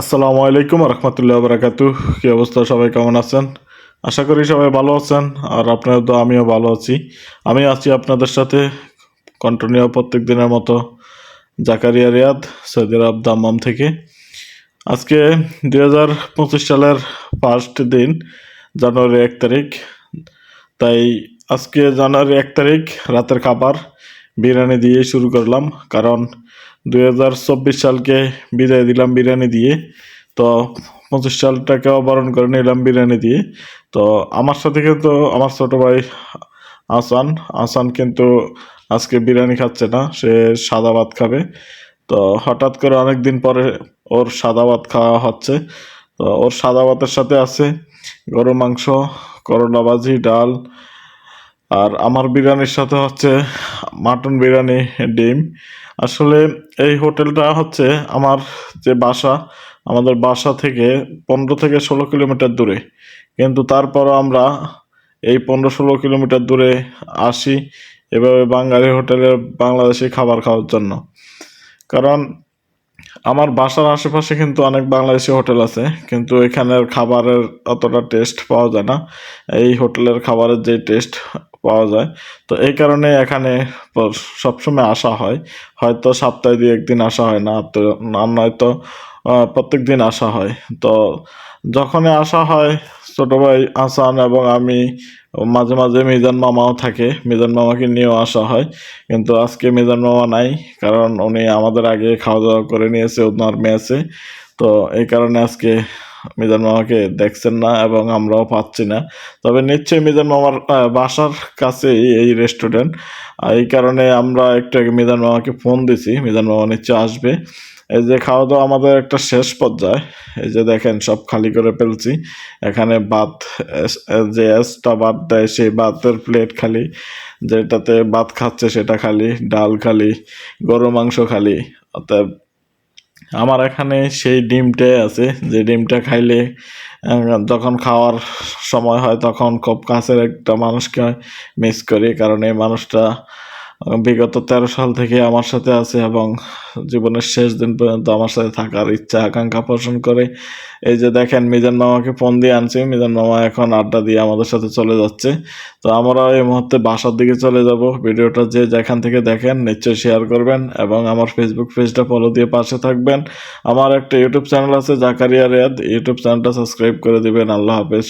আসসালামু আলাইকুম রহমতুল্লাহ বারাকাতুহ। কি অবস্থা, সবাই কেমন আছেন? আশা করি সবাই ভালো আছেন। আর আপনাদের তো আমিও ভালো আছি। আমি আছি আপনাদের সাথে কন্টিনিউ প্রত্যেক দিনের মতো জাকারিয়া রিয়াদ, সৌদি আরব দাম্মাম থেকে। আজকে 2025 সালের ফার্স্ট দিন, জানুয়ারি 1 তারিখ। তাই আজকে জানুয়ারি 1 তারিখ রাতের খাবার বিরিয়ানি দিয়ে শুরু করলাম, কারণ 2024 সালকে বিদায় দিলাম বিরিয়ানি দিয়ে। তো 25 সালটাকেও বরণ করে নিলাম বিরিয়ানি দিয়ে। তো আমার সাথে কিন্তু আমার ছোট ভাই আসান আসান কিন্তু আজকে বিরিয়ানি খাচ্ছে না, সে সাদা ভাত খাবে। তো হঠাৎ করে অনেক দিন পরে ওর সাদা ভাত খাওয়া হচ্ছে। তো ওর সাদা ভাতের সাথে আছে গরু মাংস, করলা ভাজি, ডাল। আর আমার বিরিয়ানির সাথে হচ্ছে মাটন বিরিয়ানি, ডিম। আসলে এই হোটেলটা হচ্ছে আমার যে বাসা, আমাদের বাসা থেকে 15 থেকে 16 কিলোমিটার দূরে। কিন্তু তারপরও আমরা এই 15-16 কিলোমিটার দূরে আসি এভাবে বাঙালি হোটেলে বাংলাদেশি খাবার খাওয়ার জন্য। কারণ আমার বাসার আশেপাশে কিন্তু অনেক বাংলাদেশি হোটেল আছে, কিন্তু এখানের খাবারের অতটা টেস্ট পাওয়া যায় না এই হোটেলের খাবারের যে টেস্ট পাওয়া যায়। তো এই কারণে এখানে সবসময় আসা হয়। হয়তো সপ্তাহে 2-1 দিন আসা হয় না, তো নয়তো প্রত্যেক দিন আসা হয়। তো যখনই আসা হয় ছোট ভাই আসান এবং আমি, মাঝে মাঝে মিজান মামাও থাকে, মিজান মামাকে নিয়েও আসা হয়। কিন্তু আজকে মিজান মামা নাই, কারণ উনি আমাদের আগে খাওয়া দাওয়া করে নিয়েছে ওনার মেসে। তো এই কারণে আজকে মিজান মামাকে দেখছেন না এবং আমরাও পাচ্ছি না। তবে নিশ্চয়ই মিজান মামার বাসার কাছেই এই রেস্টুরেন্ট। এই কারণে আমরা একটু আগে মিজান মামাকে ফোন দিছি, মিজান মামা নিশ্চয় আসবে। এই যে খাওয়া দাওয়া আমাদের একটা শেষ পর্যায়ে, এই যে দেখেন সব খালি করে ফেলছি। এখানে ভাত, যে এক্সট্রা ভাত দেয় সেই ভাতের প্লেট খালি, যেটাতে ভাত খাচ্ছে সেটা খালি, ডাল খালি, গরু মাংস খালি। অতএব আমার এখানে সেই ডিমটাই আছে, যে ডিমটা খাইলে যখন খাওয়ার সময় হয় তখন খুব কাছের একটা মানুষকে মিস করি, কারণ এই মানুষটা বিগত 13 সাল থেকে আমার সাথে আছে এবং জীবনের শেষ দিন পর্যন্ত আমার সাথে থাকার ইচ্ছা আকাঙ্ক্ষা পোষণ করে। এই যে দেখেন মিজান মামাকে ফোন দিয়ে আনছি, মিজান মামা এখন আড্ডা দিয়ে আমাদের সাথে চলে যাচ্ছে। তো আমরা এই মুহূর্তে বাসার দিকে চলে যাব। ভিডিওটা যে যেখান থেকে দেখেন নিশ্চয়ই শেয়ার করবেন এবং আমার ফেসবুক পেজটা ফলো দিয়ে পাশে থাকবেন। আমার একটা ইউটিউব চ্যানেল আছে জাকারিয়া রিয়াদ, ইউটিউব চ্যানেলটা সাবস্ক্রাইব করে দিবেন। আল্লাহ হাফেজ।